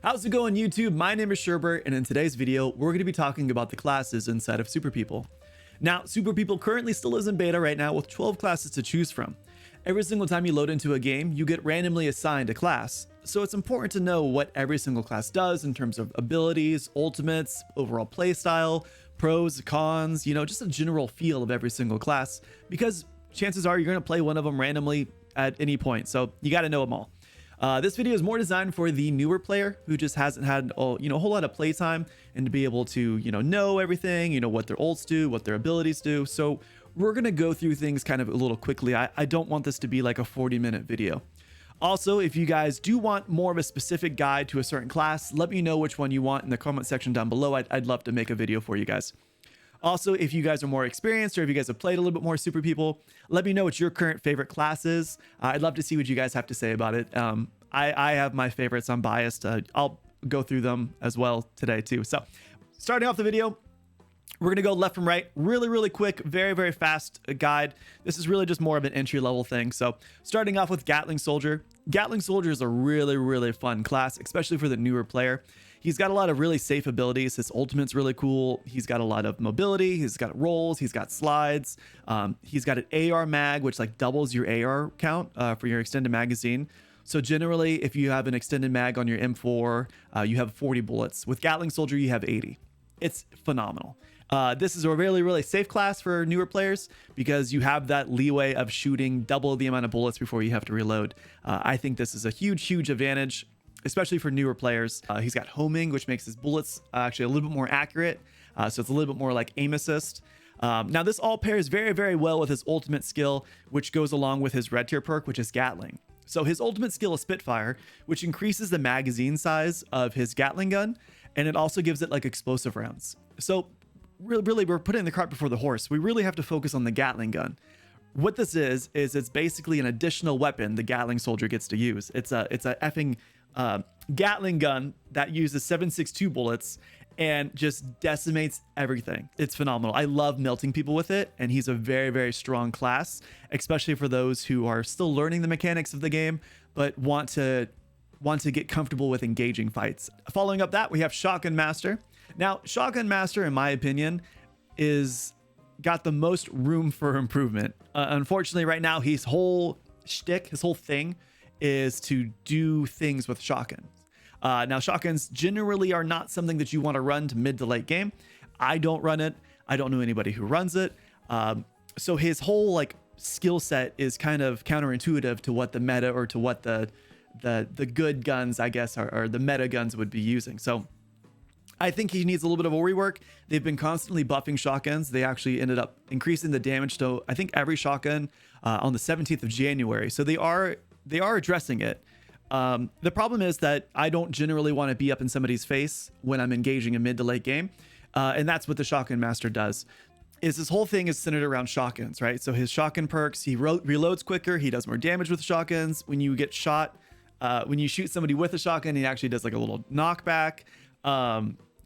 How's it going, YouTube? My name is Sherbert, and in today's video, we're going to be talking about the classes inside of Super People. Now, Super People currently still is in beta right now with 12 classes to choose from. Every single time you load into a game, you get randomly assigned a class. So it's important to know what every single class does in terms of abilities, ultimates, overall playstyle, pros, cons, just a general feel of every single class, because chances are you're going to play one of them randomly at any point. So you got to know them all. This video is more designed for the newer player who just hasn't had a whole lot of playtime and to be able to know everything, what their ults do, what their abilities do. So we're gonna go through things kind of a little quickly. I don't want this to be like a 40-minute video. Also, if you guys do want more of a specific guide to a certain class, let me know which one you want in the comment section down below. I'd love to make a video for you guys. Also, if you guys are more experienced or if you guys have played a little bit more Super People, let me know what your current favorite class is. I'd love to see what you guys have to say about it. I have my favorites. I'm biased. I'll go through them as well today too. So starting off the video, we're going to go left from right, really quick, very fast guide. This is really just more of an entry level thing. So starting off with Gatling Soldier. Gatling Soldier is a really fun class, especially for the newer player. He's got a lot of really safe abilities. His ultimate's really cool. He's got a lot of mobility. He's got rolls. He's got slides. He's got an AR mag, which like doubles your AR count for your extended magazine. So generally, if you have an extended mag on your M4, you have 40 bullets. With Gatling Soldier, you have 80. It's phenomenal. This is a really safe class for newer players because you have that leeway of shooting double the amount of bullets before you have to reload. I think this is a huge advantage, especially for newer players. He's got homing, which makes his bullets actually a little bit more accurate. So it's a little bit more like aim assist. Now this all pairs very well with his ultimate skill, which goes along with his red tier perk, which is Gatling. So his ultimate skill is Spitfire, which increases the magazine size of his Gatling gun, and it also gives it like explosive rounds. So really we're putting the cart before the horse. We really have to focus on the Gatling gun. What this is it's basically an additional weapon the Gatling Soldier gets to use. It's a effing Gatling gun that uses 7.62 bullets and just decimates everything. It's phenomenal. I love melting people with it, and he's a very strong class, especially for those who are still learning the mechanics of the game but want to get comfortable with engaging fights. Following up that, we have Shotgun Master. Now, Shotgun Master, in my opinion, is got the most room for improvement. Unfortunately, right now, his whole shtick, his whole thing is to do things with shotguns. Now, shotguns generally are not something that you want to run to mid to late game. I don't run it. I don't know anybody who runs it. So his whole like skill set is kind of counterintuitive to what the meta or to what the good guns, I guess, or the meta guns would be using. So I think he needs a little bit of a rework. They've been constantly buffing shotguns. They actually ended up increasing the damage to, I think, every shotgun on the 17th of January. So they are addressing it. The problem is that I don't generally want to be up in somebody's face when I'm engaging a mid to late game. And that's what the Shotgun Master does. Is this whole thing is centered around shotguns, right? So his shotgun perks, he reloads quicker. He does more damage with shotguns. When you get shot, when you shoot somebody with a shotgun, he actually does like a little knockback.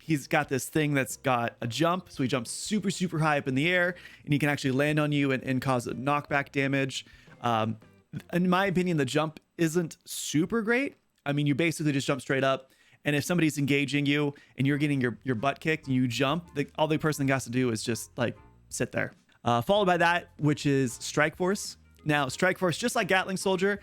He's got this thing that's got a jump. So he jumps super high up in the air, and he can actually land on you and cause a knockback damage. In my opinion, the jump isn't super great. I mean, you basically just jump straight up, and if somebody's engaging you and you're getting your butt kicked and you jump, all the person has to do is just like sit there. Followed by that, which is Strike Force. Now, Strike Force, just like Gatling Soldier,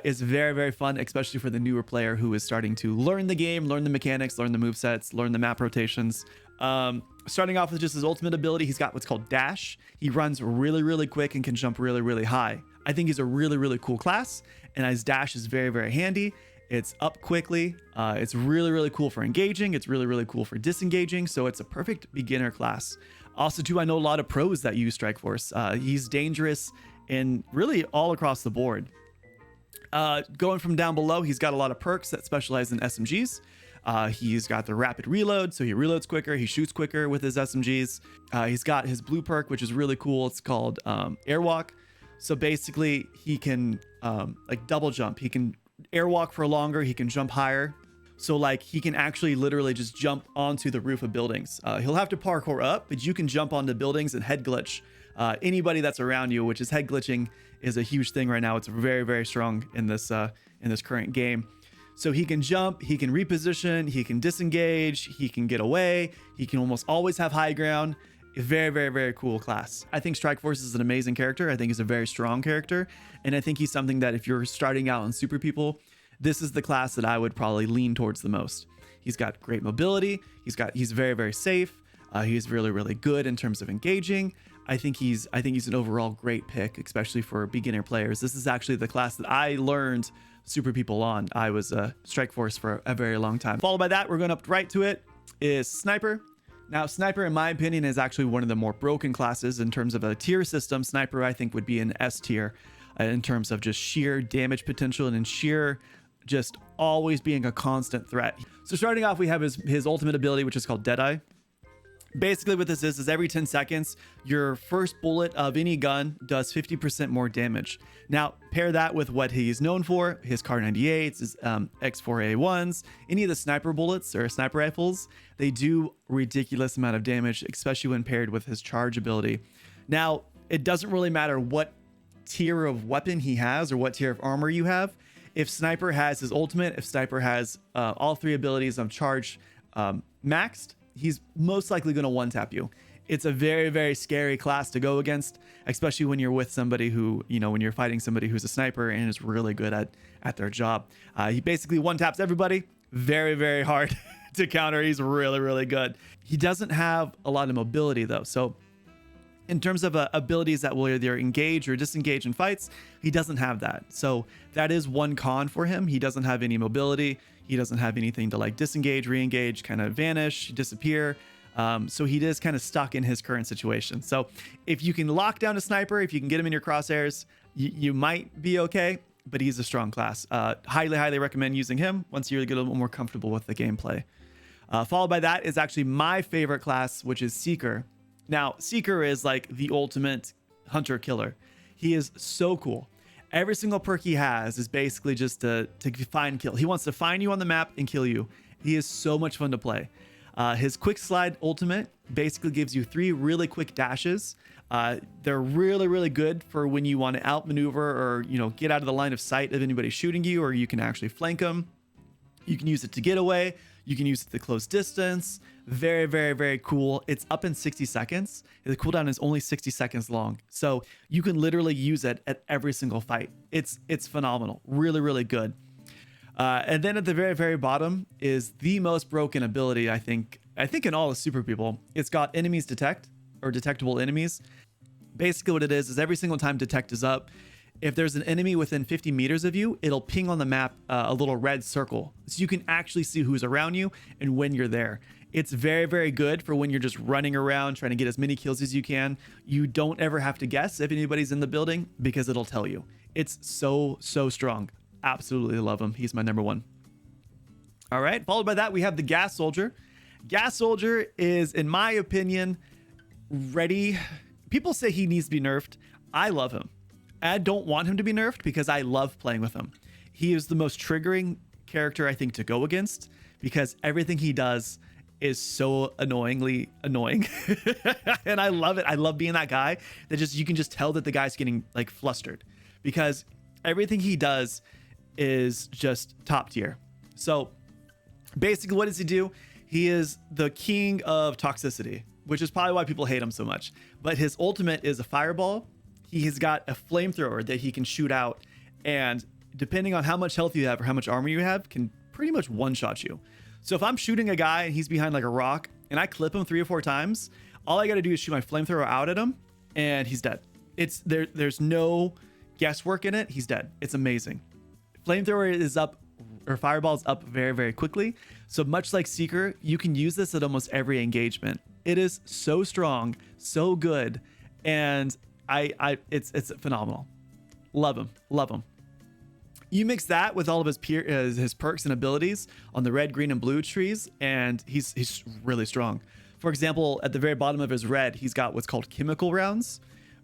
is very fun, especially for the newer player who is starting to learn the game, learn the mechanics, learn the movesets, learn the map rotations. Starting off with just his ultimate ability, he's got what's called Dash. He runs really quick and can jump really high. I think he's a really cool class, and his dash is very handy. It's up quickly. It's really cool for engaging. It's really cool for disengaging. So it's a perfect beginner class. Also, too, I know a lot of pros that use Strike Force. He's dangerous in really all across the board. Going from down below, he's got a lot of perks that specialize in SMGs. He's got the rapid reload, so he reloads quicker. He shoots quicker with his SMGs. He's got his blue perk, which is really cool. It's called Airwalk. So basically, he can like double jump. He can airwalk for longer. He can jump higher. So like he can actually literally just jump onto the roof of buildings. He'll have to parkour up, but you can jump onto buildings and head glitch anybody that's around you, which is head glitching is a huge thing right now. It's very strong in this current game. So he can jump, he can reposition, he can disengage, he can get away, he can almost always have high ground. Very, very, very cool class. I think Strike Force is an amazing character. I think he's a very strong character. And I think he's something that if you're starting out in Super People, this is the class that I would probably lean towards the most. He's got great mobility. He's very, very safe. He's really, really good in terms of engaging. I think he's an overall great pick, especially for beginner players. This is actually the class that I learned Super People on. I was a Strike Force for a very long time. Followed by that, we're going up right to it, is Sniper. Now, Sniper, in my opinion, is actually one of the more broken classes in terms of a tier system. Sniper, I think, would be an S tier in terms of just sheer damage potential and in sheer just always being a constant threat. So starting off, we have his ultimate ability, which is called Deadeye. Basically what this is every 10 seconds, your first bullet of any gun does 50% more damage. Now, pair that with what he's known for, his Kar 98s, his X4A1s, any of the sniper bullets or sniper rifles, they do ridiculous amount of damage, especially when paired with his charge ability. Now, it doesn't really matter what tier of weapon he has or what tier of armor you have. If Sniper has his ultimate, if Sniper has all three abilities of charge maxed, he's most likely going to one-tap you. It's a very, very scary class to go against, especially when you're with somebody who, when you're fighting somebody who's a sniper and is really good at their job. He basically one-taps everybody. Very, very hard to counter. He's really, really good. He doesn't have a lot of mobility though. So in terms of abilities that will either engage or disengage in fights, he doesn't have that. So that is one con for him. He doesn't have any mobility. He doesn't have anything to like disengage, re-engage, kind of vanish, disappear. So he is kind of stuck in his current situation. So if you can lock down a sniper, if you can get him in your crosshairs, you might be okay, but he's a strong class. Highly, highly recommend using him once you get a little more comfortable with the gameplay. Followed by that is actually my favorite class, which is Seeker. Now, Seeker is like the ultimate hunter killer. He is so cool. Every single perk he has is basically just to find kill. He wants to find you on the map and kill you. He is so much fun to play. His quick slide ultimate basically gives you 3 really quick dashes. They're really, really good for when you want to outmaneuver or, get out of the line of sight of anybody shooting you, or you can actually flank them. You can use it to get away. You can use it to close distance. Very, very, very cool. It's up in 60 seconds. The cooldown is only 60 seconds long. So you can literally use it at every single fight. It's phenomenal. Really, really good. And then at the very, very bottom is the most broken ability, I think in all the Super People. It's got enemies detect, or detectable enemies. Basically what it is every single time detect is up, if there's an enemy within 50 meters of you, it'll ping on the map a little red circle. So you can actually see who's around you and when you're there. It's very, very good for when you're just running around trying to get as many kills as you can. You don't ever have to guess if anybody's in the building because it'll tell you. It's so, so strong. Absolutely love him. He's my number one. All right. Followed by that, we have the Gas Soldier. Gas Soldier is, in my opinion, ready. People say he needs to be nerfed. I love him. I don't want him to be nerfed because I love playing with him. He is the most triggering character, I think, to go against because everything he does is so annoyingly annoying. And I love it. I love being that guy that you can just tell that the guy's getting like flustered because everything he does is just top tier. So basically what does he do? He is the king of toxicity, which is probably why people hate him so much. But his ultimate is a fireball. He has got a flamethrower that he can shoot out, and depending on how much health you have or how much armor you have, can pretty much one-shot you. So if I'm shooting a guy and he's behind like a rock and I clip him 3 or 4 times, all I got to do is shoot my flamethrower out at him and he's dead. It's there's no guesswork in it. He's dead. It's amazing. Flamethrower is up, or fireball is up very, very quickly. So much like Seeker, you can use this at almost every engagement. It is so strong, so good, and it's phenomenal. Love him. You mix that with all of his perks and abilities on the red, green, and blue trees, and he's really strong. For example, at the very bottom of his red, he's got what's called chemical rounds.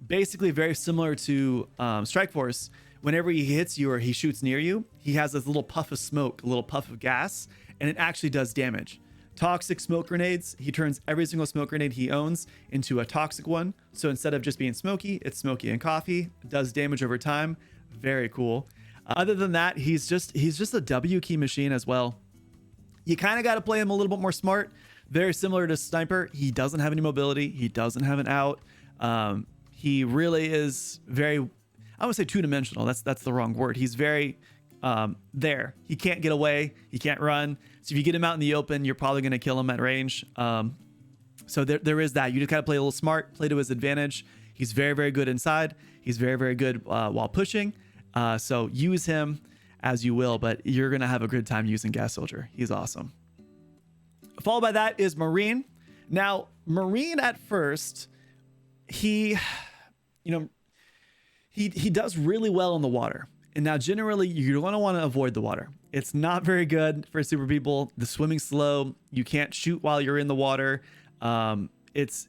Basically very similar to Strike Force. Whenever he hits you or he shoots near you, he has this little puff of smoke, a little puff of gas, and it actually does damage. Toxic smoke grenades, he turns every single smoke grenade he owns into a toxic one. So instead of just being smoky, it's smoky and coffee. It does damage over time. Very cool. Other than that, he's just a W key machine as well. You kind of got to play him a little bit more smart. Very similar to Sniper. He doesn't have any mobility. He doesn't have an out. He really is very, I would say two-dimensional. That's the wrong word. He's very there. He can't get away. He can't run. So if you get him out in the open, you're probably going to kill him at range. So there is that. You just got to play a little smart, play to his advantage. He's very, very good inside. He's very, very good while pushing. So use him as you will, but you're going to have a good time using Gas Soldier. He's awesome. Followed by that is Marine. Now, Marine at first, he does really well in the water. And now generally you're going to want to avoid the water. It's not very good for super people. The swimming's slow. You can't shoot while you're in the water. It's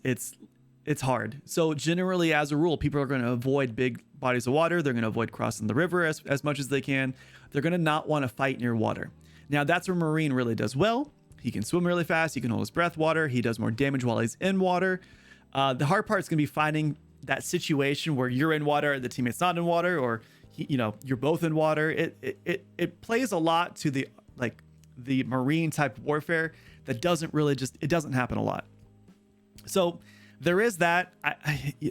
hard. So generally, as a rule, people are going to avoid big bodies of water. They're going to avoid crossing the river as much as they can. They're going to not want to fight near water. Now that's where Marine really does well. He can swim really fast. He can hold his breath water. He does more damage while he's in water. The hard part is going to be finding that situation where you're in water and the teammate's not in water, or you're both in water. It plays a lot to the Marine type warfare that doesn't really it doesn't happen a lot. So there is that.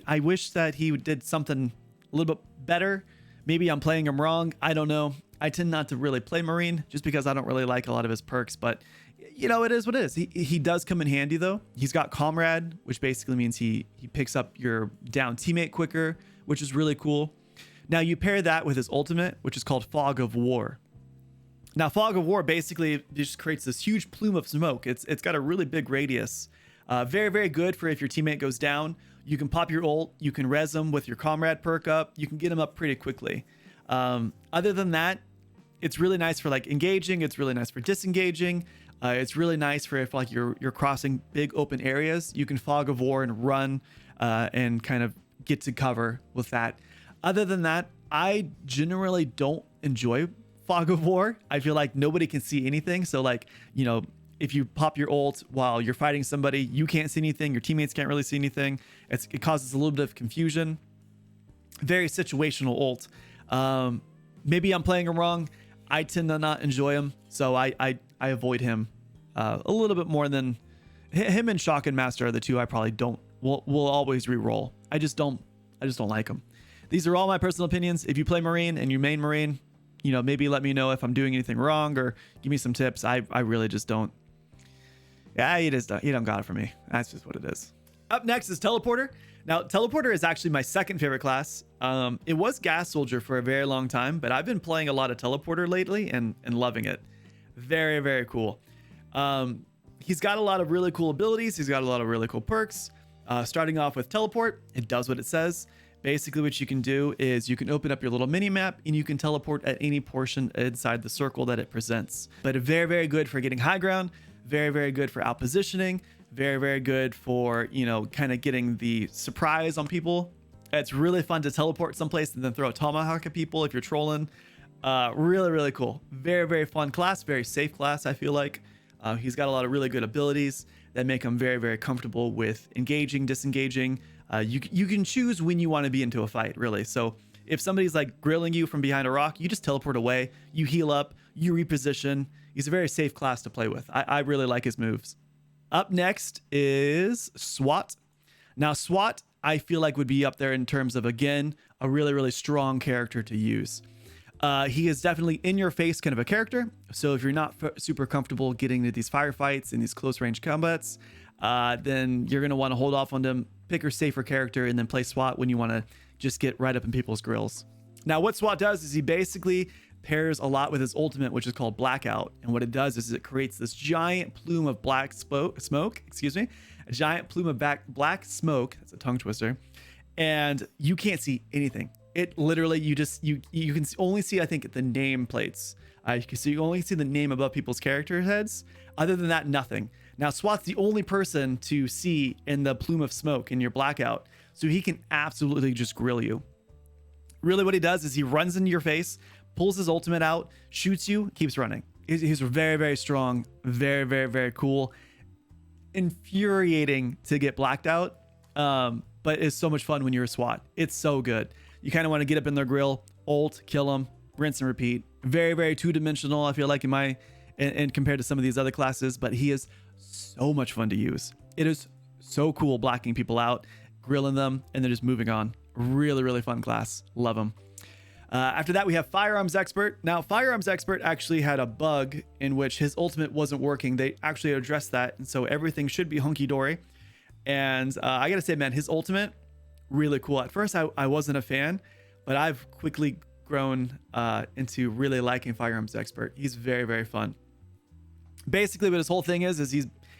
I wish that he did something a little bit better. Maybe I'm playing him wrong. I don't know. I tend not to really play Marine just because I don't really like a lot of his perks, but it is what it is. He does come in handy though. He's got Comrade, which basically means he picks up your down teammate quicker, which is really cool. Now you pair that with his ultimate, which is called Fog of War. Now Fog of War basically just creates this huge plume of smoke. It's got a really big radius. Very, very good for if your teammate goes down. You can pop your ult. You can res him with your Comrade perk up. You can get him up pretty quickly. Other than that, it's really nice for engaging. It's really nice for disengaging. It's really nice for if you're crossing big open areas. You can Fog of War and run and kind of get to cover with that. Other than that, I generally don't enjoy Fog of War. I feel like nobody can see anything. So if you pop your ult while you're fighting somebody, you can't see anything. Your teammates can't really see anything. It causes a little bit of confusion. Very situational ult. Maybe I'm playing him wrong. I tend to not enjoy him, so I avoid him a little bit more than him. And Shock and Master are the two I probably will always re-roll. I just don't like them. These are all my personal opinions. If you play Marine and you main Marine, maybe let me know if I'm doing anything wrong or give me some tips. I really just don't. Yeah, you don't got it for me. That's just what it is. Up next is Teleporter. Now, Teleporter is actually my second favorite class. It was Gas Soldier for a very long time, but I've been playing a lot of Teleporter lately and loving it. Very, very cool. He's got a lot of really cool abilities. He's got a lot of really cool perks. Starting off with Teleport, it does what it says. Basically, what you can do is you can open up your little mini map and you can teleport at any portion inside the circle that it presents. But very, very good for getting high ground. Very, very good for out positioning. Very, very good for, kind of getting the surprise on people. It's really fun to teleport someplace and then throw a tomahawk at people if you're trolling. Really, really cool. Very, very fun class. Very safe class, I feel like. He's got a lot of really good abilities that make him very, very comfortable with engaging, disengaging. You can choose when you want to be into a fight, really. So if somebody's grilling you from behind a rock, you just teleport away, you heal up, you reposition. He's a very safe class to play with. I really like his moves. Up next is SWAT. Now, SWAT, I feel like would be up there in terms of, again, a really, really strong character to use. He is definitely in your face kind of a character. So if you're not super comfortable getting into these firefights and these close range combats, then you're going to want to hold off on them, pick your safer character, and then play SWAT when you want to just get right up in people's grills. Now, what SWAT does is he basically pairs a lot with his ultimate, which is called Blackout. And what it does is it creates this giant plume of black smoke, a giant plume of black smoke. That's a tongue twister. And you can't see anything. It literally, you can only see, I think, the name plates. So you only see the name above people's character heads. Other than that, nothing. Now, SWAT's the only person to see in the plume of smoke in your Blackout. So he can absolutely just grill you. Really what he does is he runs into your face, pulls his ultimate out, shoots you, keeps running. He's very, very strong. Very, very, very cool. Infuriating to get blacked out. But it's so much fun when you're a SWAT. It's so good. You kind of want to get up in their grill, ult, kill them, rinse and repeat. Very, very two-dimensional, I feel like, and compared to some of these other classes, but he is so much fun to use. It is so cool blacking people out, grilling them, and then just moving on. Really, really fun class. Love him. After that, we have Firearms Expert. Now, Firearms Expert actually had a bug in which his ultimate wasn't working. They actually addressed that, and so everything should be hunky-dory. And I gotta say, man, his ultimate, really cool. At first, I wasn't a fan, but I've quickly grown into really liking Firearms Expert. He's very, very fun. Basically, what his whole thing is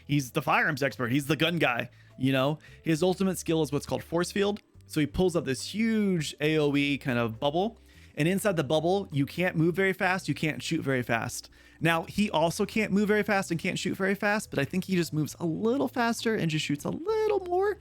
he's the Firearms Expert. He's the gun guy, you know? His ultimate skill is what's called Force Field. So he pulls up this huge AoE kind of bubble, and inside the bubble, you can't move very fast, you can't shoot very fast. Now, he also can't move very fast and can't shoot very fast, but I think he just moves a little faster and just shoots a little more.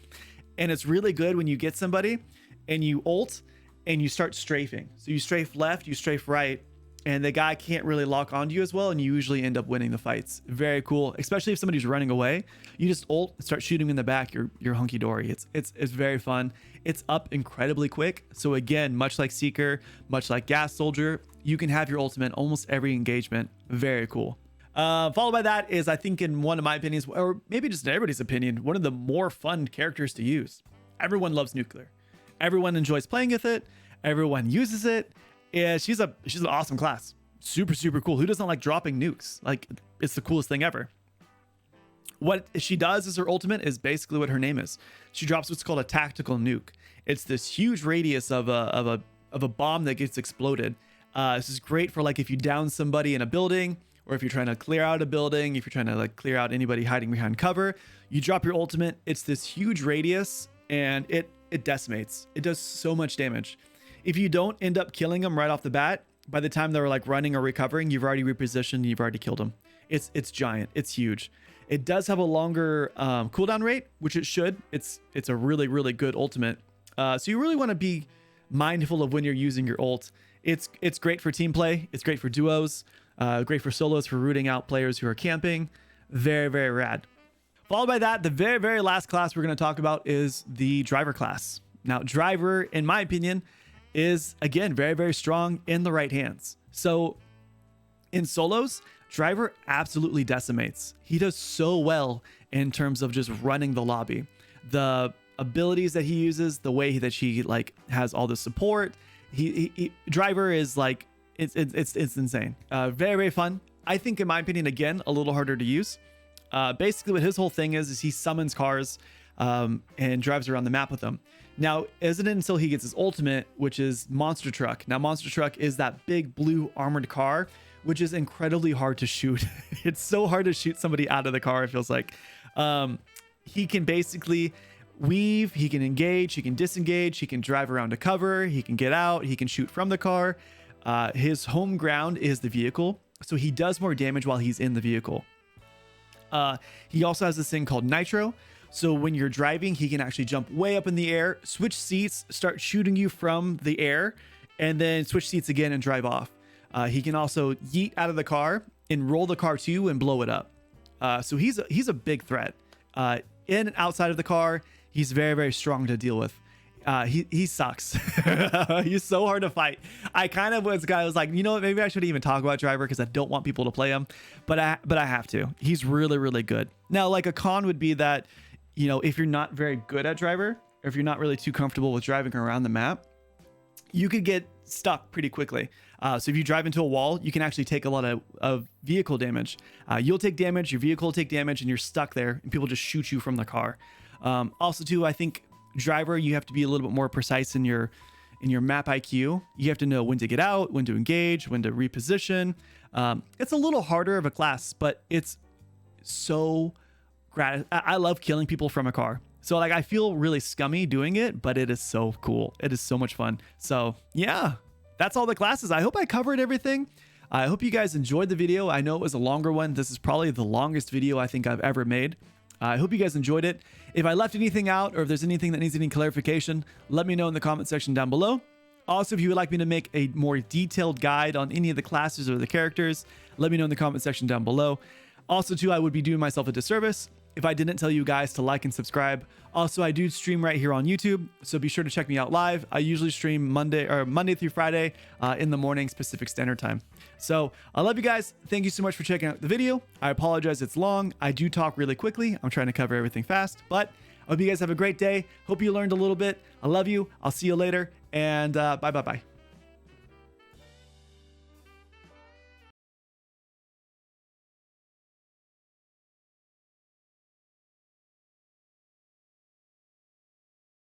And it's really good when you get somebody and you ult and you start strafing. So you strafe left, you strafe right, and the guy can't really lock onto you as well, and you usually end up winning the fights. Very cool, especially if somebody's running away. You just ult, start shooting in the back, you're hunky-dory. It's very fun. It's up incredibly quick. So again, much like Seeker, much like Gas Soldier, you can have your ultimate almost every engagement. Very cool. Followed by that is, I think, in one of my opinions, or maybe just in everybody's opinion, one of the more fun characters to use. Everyone loves nuclear. Everyone enjoys playing with it. Everyone uses it. Yeah, she's an awesome class. Super, super cool. Who doesn't like dropping nukes? Like, it's the coolest thing ever. What she does is her ultimate is basically what her name is. She drops what's called a tactical nuke. It's this huge radius of a bomb that gets exploded. This is great for like if you down somebody in a building, or if you're trying to clear out a building, if you're trying to like clear out anybody hiding behind cover, you drop your ultimate. It's this huge radius, and it decimates. It does so much damage. If you don't end up killing them right off the bat, by the time they're like running or recovering, you've already repositioned, you've already killed them. It's giant. It's huge. It does have a longer cooldown rate, which it should. It's a really, really good ultimate. So you really want to be mindful of when you're using your ult. It's great for team play. It's great for duos. Great for solos, for rooting out players who are camping. Very, very rad. Followed by that, the very, very last class we're going to talk about is the driver class. Now, driver, in my opinion, is, again, very, very strong in the right hands. So in solos, driver absolutely decimates. He does so well in terms of just running the lobby. The abilities that he uses, the way that he like has all the support, driver is like, it's insane. Very, very fun. I think, in my opinion, again, a little harder to use. Basically what his whole thing is he summons cars and drives around the map with them. Now, isn't it until he gets his ultimate, which is Monster Truck. Now, Monster Truck is that big blue armored car, which is incredibly hard to shoot. It's so hard to shoot somebody out of the car, it feels like. He can basically weave, he can engage, he can disengage, he can drive around to cover, he can get out, he can shoot from the car. His home ground is the vehicle, so he does more damage while he's in the vehicle. He also has this thing called Nitro. So when you're driving, he can actually jump way up in the air, switch seats, start shooting you from the air, and then switch seats again and drive off. He can also yeet out of the car and roll the car too and blow it up. So he's a big threat. In and outside of the car, he's very, very strong to deal with. He sucks. He's so hard to fight. I kind of was guy was like, you know what, maybe I shouldn't even talk about driver because I don't want people to play him, but I have to. He's really, really good. Now, like a con would be that, you know, if you're not very good at driver, or if you're not really too comfortable with driving around the map, you could get stuck pretty quickly. So if you drive into a wall, you can actually take a lot of vehicle damage. You'll take damage, your vehicle will take damage, and you're stuck there, and people just shoot you from the car. Also too, I think driver, you have to be a little bit more precise in your map IQ. You have to know when to get out, when to engage, when to reposition. It's a little harder of a class, but it's so I love killing people from a car. So like I feel really scummy doing it, but it is so cool. It is so much fun. So yeah, that's all the classes. I hope I covered everything. I hope you guys enjoyed the video. I know it was a longer one. This is probably the longest video I think I've ever made. I hope you guys enjoyed it. If I left anything out, or if there's anything that needs any clarification, let me know in the comment section down below. Also, if you would like me to make a more detailed guide on any of the classes or the characters, let me know in the comment section down below. Also too, I would be doing myself a disservice if I didn't tell you guys to like and subscribe. Also, I do stream right here on YouTube, so be sure to check me out live. I usually stream Monday through Friday in the morning Pacific Standard Time. So I love you guys. Thank you so much for checking out the video. I apologize it's long. I do talk really quickly. I'm trying to cover everything fast, but I hope you guys have a great day. Hope you learned a little bit. I love you. I'll see you later, and bye.